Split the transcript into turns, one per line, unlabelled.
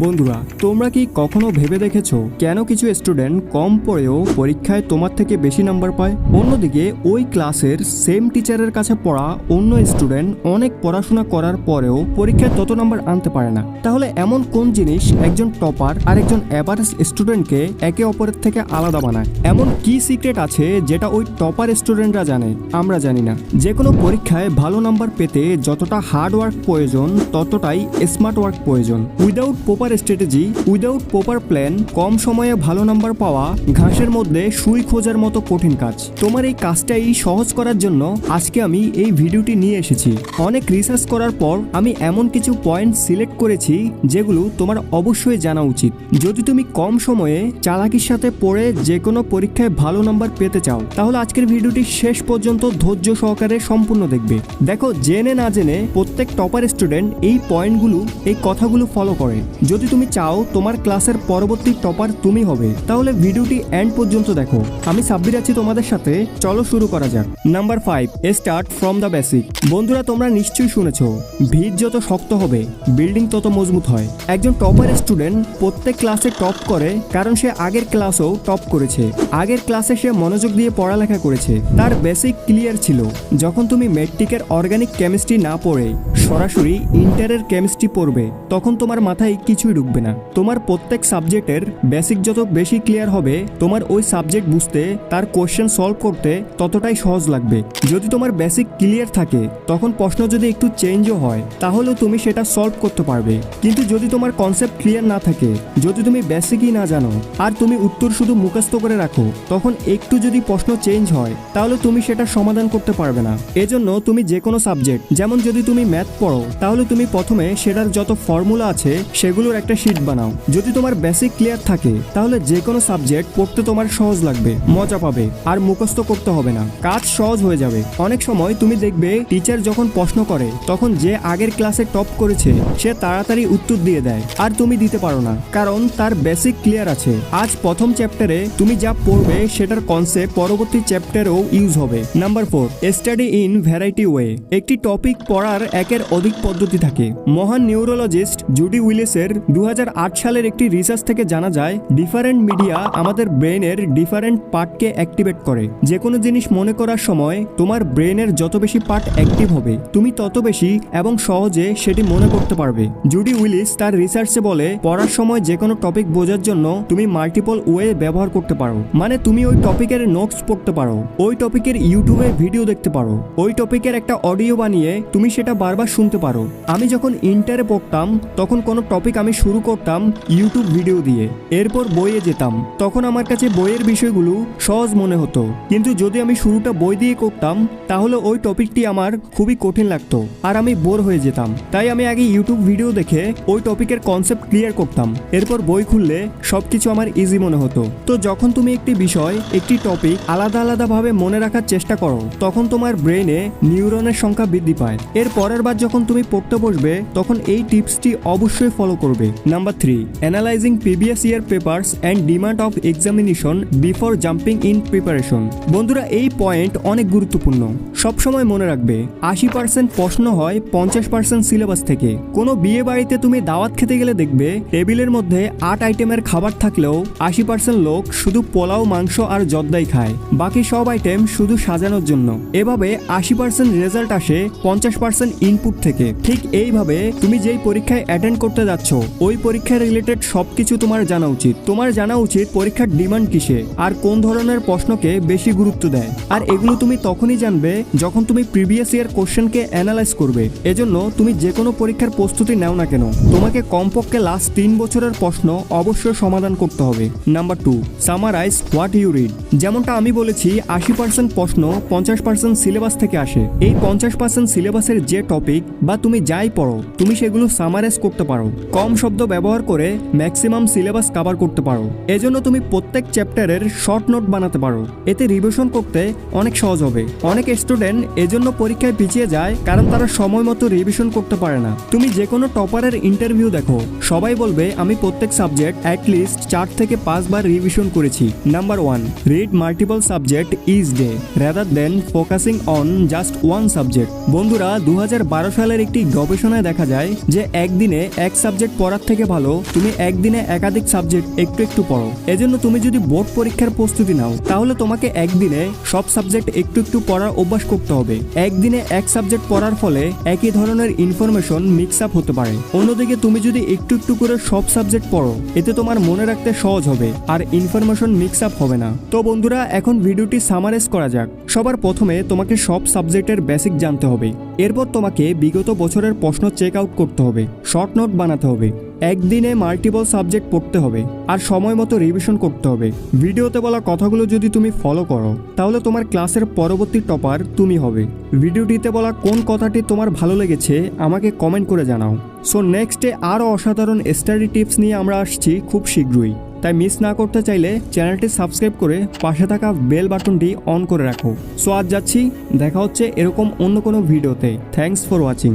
বন্ধুরা, তোমরা কি কখনো ভেবে দেখেছো কেন কিছু স্টুডেন্ট কম পড়েও পরীক্ষায় তোমার থেকে বেশি নাম্বার পায়? অন্যদিকে ওই ক্লাসের সেম টিচারের কাছে পড়া অন্য স্টুডেন্ট অনেক পড়াশোনা করার পরেও পরীক্ষায় তত নাম্বার আনতে পারে না। তাহলে এমন কোন জিনিস একজন টপার আর একজন অ্যাভারেজ স্টুডেন্টকে একে অপরের থেকে আলাদা বানায়? এমন কি সিক্রেট আছে যেটা ওই টপার স্টুডেন্টরা জানে, আমরা জানি না? যে কোনো পরীক্ষায় ভালো নাম্বার পেতে যতটা হার্ড ওয়ার্ক প্রয়োজন ততটাই স্মার্ট ওয়ার্ক প্রয়োজন। Without proper strategy, without proper plan, কম সময়ে ভালো নাম্বার পাওয়া ঘাসের মধ্যে সুই খোঁজার মতো কঠিন কাজ। তোমার এই কাজটাই সহজ করার জন্য আজকে আমি এই ভিডিওটি নিয়ে এসেছি। অনেক রিসার্চ করার পর আমি এমন কিছু পয়েন্ট সিলেক্ট করেছি যেগুলো তোমার অবশ্যই জানা উচিত যদি তুমি কম সময়ে চালাকির সাথে পড়ে যে কোনো পরীক্ষায় ভালো নাম্বার পেতে চাও। তাহলে আজকের ভিডিওটি শেষ পর্যন্ত ধৈর্য সহকারে সম্পূর্ণ দেখবে। দেখো, জেনে না জেনে প্রত্যেক টপার স্টুডেন্ট এই পয়েন্টগুলো, এই কথাগুলো ফলো করে। যদি তুমি চাও তোমার ক্লাসের পরবর্তী টপার তুমি হবে, তাহলে ভিডিওটি এন্ড পর্যন্ত দেখো। আমি সাব্বির আছি তোমাদের সাথে, চলো শুরু করা যাক। Number 5, start from the basic. বন্ধুরা, তোমরা নিশ্চয়ই শুনেছো, ভিত যত শক্ত হবে বিল্ডিং তত মজবুত হয়। একজন টপার স্টুডেন্ট প্রত্যেক ক্লাসে টপ করে কারণ সে আগের ক্লাসেও টপ করেছে। আগের ক্লাসে সে মনোযোগ দিয়ে পড়ালেখা করেছে, তার বেসিক ক্লিয়ার ছিল। যখন তুমি মেট্রিকের অর্গানিক কেমিস্ট্রি না পড়ে সরাসরি ইন্টারের কেমিস্ট্রি পড়বে, তখন তোমার মাথায় কিছুই ঢুকবে না। তোমার প্রত্যেক সাবজেক্টের বেসিক যত বেশি ক্লিয়ার হবে, তোমার ওই সাবজেক্ট বুঝতে, তার কোশ্চেন সলভ করতে ততটাই সহজ লাগবে। যদি তোমার বেসিক ক্লিয়ার থাকে, তখন প্রশ্ন যদি একটু চেঞ্জও হয় তাহলেও তুমি সেটা সলভ করতে পারবে। কিন্তু যদি তোমার কনসেপ্ট ক্লিয়ার না থাকে, যদি তুমি বেসিকই না জানো আর তুমি উত্তর শুধু মুখস্থ করে রাখো, তখন একটু যদি প্রশ্ন চেঞ্জ হয় তাহলে তুমি সেটা সমাধান করতে পারবে না। এজন্য তুমি যে কোনো সাবজেক্ট, যেমন যদি তুমি ম্যাথ পড়ো, তাহলে তুমি প্রথমে সেটার যত ফর্মুলা আছে সেগুলোর একটা শিট বানাও। যদি তোমার বেসিক ক্লিয়ার থাকে, তাহলে যে কোনো সাবজেক্ট পড়তে তোমার সহজ লাগবে, মজা পাবে, আর মুখস্থ করতে হবে না, কাজ সহজ হয়ে যাবে। অনেক সময় তুমি দেখবে টিচার যখন প্রশ্ন করে, তখন যে আগের ক্লাসে টপ করেছে সে তাড়াতাড়ি উত্তর দিয়ে দেয়, আর তুমি দিতে পারো না, কারণ তার বেসিক ক্লিয়ার আছে। আজ প্রথম চ্যাপ্টারে তুমি যা পড়বে সেটার কনসেপ্ট পরবর্তী চ্যাপ্টারেও ইউজ হবে। Number 4, study in variety way. একটি টপিক পড়ার একের অধিক পদ্ধতি থাকে। মহান নিউরোলজিস্ট জুডি উইলিসের 2008 সালের একটি রিসার্চ থেকে জানা যায়, ডিফারেন্ট মিডিয়া আমাদের ব্রেনের ডিফারেন্ট পার্টকে অ্যাক্টিভেট করে। যে কোনো জিনিস মনে করার সময় তোমার ব্রেনের যত বেশি পার্ট অ্যাক্টিভ হবে, তুমি তত বেশি এবং সহজে সেটি মনে করতে পারবে। জুডি উইলিস তার রিসার্চে বলে, পড়ার সময় যে কোনো টপিক বোঝার জন্য তুমি মাল্টিপল ওয়ে ব্যবহার করতে পারো। মানে তুমি ওই টপিকের নোটস পড়তে পারো, ওই টপিকের ইউটিউবে ভিডিও দেখতে পারো, ওই টপিকের একটা অডিও বানিয়ে তুমি সেটা বারবার শুনতে পারো। আমি যখন ইন্টারে পড়তাম, তখন কোনো টপিক আমি শুরু করতাম ইউটিউব ভিডিও দিয়ে, এরপর বইয়ে যেতাম। তখন আমার কাছে বইয়ের বিষয়গুলো সহজ মনে হতো, কিন্তু যদি আমি শুরুটা বই দিয়ে করতাম, তাহলে ওই টপিকটি আমার খুবই কঠিন লাগতো আর আমি বোর হয়ে যেতাম। তাই আমি আগে ইউটিউব ভিডিও দেখে ওই টপিকের কনসেপ্ট ক্লিয়ার করতাম, এরপর বই খুললে সবকিছু আমার ইজি মনে হতো। তো যখন তুমি একটি বিষয়, একটি টপিক আলাদা আলাদাভাবে মনে রাখার চেষ্টা করো, তখন তোমার ব্রেনে নিউরনের সংখ্যা বৃদ্ধি পায়। এর পরের বার যখন তুমি পড়তে বসবে, তখন এই টিপসটি অবশ্যই ফলো করবে। Number 3, analysing previous year papers and demand of examination before jumping in preparation. বন্ধুরা, এই পয়েন্ট অনেক গুরুত্বপূর্ণ। সবসময় মনে রাখবে, 80% প্রশ্ন হয় 50% সিলেবাস থেকে। কোনো বিয়ে বাড়িতে তুমি দাওয়াত খেতে গেলে দেখবে টেবিলের মধ্যে 8 আইটেমের খাবার থাকলেও 80% লোক শুধু পোলাও, মাংস আর জর্দাই খায়, বাকি সব আইটেম শুধু সাজানোর জন্য। এভাবে 80% রেজাল্ট আসে 50% ইনপুট থেকে। ঠিক এইভাবে তুমি যেই পরীক্ষায় অ্যাটেন্ড করতে যাচ্ছ, ওই পরীক্ষার রিলেটেড সবকিছু তোমার জানা উচিত। তোমার জানা উচিত পরীক্ষার ডিমান্ড কিসে আর কোন ধরনের প্রশ্নকে বেশি গুরুত্ব দেয়। আর এগুলো তুমি তখনই জানবে যখন তুমি প্রিভিয়াস ইয়ার কোশ্চেনকে অ্যানালাইজ করবে। এজন্য তুমি যে কোনো পরীক্ষার প্রস্তুতি নাও না কেন, তোমাকে কমপক্ষে লাস্ট 3 বছরের প্রশ্ন অবশ্যই সমাধান করতে হবে। Number 2, summarize what you read. যেমনটা আমি বলেছি, 80% প্রশ্ন 50% সিলেবাস থেকে আসে। এই 50% সিলেবাসের যে টপিক বা তুমি যাই পড়ো, তুমি সেগুলো সামারাইজ করতে পারো। কম শব্দ ব্যবহার করে ম্যাক্সিমাম সিলেবাস কভার করতে পারো। এজন্য তুমি প্রত্যেক চ্যাপ্টারের শর্ট নোট বানাতে পারো, এতে রিভিশন করতে অনেক সহজ হবে। অনেক স্টুডেন্ট এজন্য পরীক্ষায় পিছিয়ে যায় কারণ তারা সময় মতো রিভিশন করতে পারে না। তুমি যে কোনো টপারের ইন্টারভিউ দেখো, সবাই বলবে আমি প্রত্যেক সাবজেক্ট অ্যাটলিস্ট 4 থেকে 5 বার রিভিশন করেছি। Number 1, read multiple subject each day rather than focusing on just one subject. বন্ধুরা, 2012 সালের একটি গবেষণায় দেখা যায় যে একদিনে এক সাবজেক্ট পড়ার থেকে ভালো তুমি একদিনে একাধিক সাবজেক্ট একটু একটু পড়ো। এজন্য তুমি যদি বোর্ড পরীক্ষার প্রস্তুতি নাও তাহলে তোমাকে একদিনে সব সাবজেক্ট একটু একটু পড়ার অভ্যাস করতে হবে। একদিনে এক সাবজেক্ট পড়ার ফলে একই ধরনের ইনফরমেশন মিক্স আপ হতে পারে। অন্যদিকে তুমি যদি একটু একটু করে সব সাবজেক্ট পড়ো এতে তোমার মনে রাখতে সহজ হবে আর ইনফরমেশন মিক্স আপ হবে না। তো বন্ধুরা, এখন ভিডিওটি সামারাইজ করা যাক। সবার প্রথমে তোমাকে সব সাবজেক্টের বেসিক জানতে হবে। এরপর তোমাকে বিগত বছরের প্রশ্ন চেক আউট করতে হবে, শর্ট নোট বানাতে হবে, একদিনে মাল্টিপল সাবজেক্ট পড়তে হবে আর সময় মতো রিভিশন করতে হবে। ভিডিওতে বলা কথাগুলো যদি তুমি ফলো করো তাহলে তোমার ক্লাসের পরবর্তী টপার তুমি হবে। ভিডিওটিতে বলা কোন কথাটি তোমার ভালো লেগেছে আমাকে কমেন্ট করে জানাও। সো নেক্সটে আরও অসাধারণ স্টাডি টিপস নিয়ে আমরা আসছি খুব শীঘ্রই। তাই মিস না করতে চাইলে চ্যানেলটি সাবস্ক্রাইব করে পাশে থাকা বেল বাটনটি অন করে রাখো। সো আজ যাচ্ছি, দেখা হচ্ছে এরকম অন্য কোনো ভিডিওতে। Thanks for watching.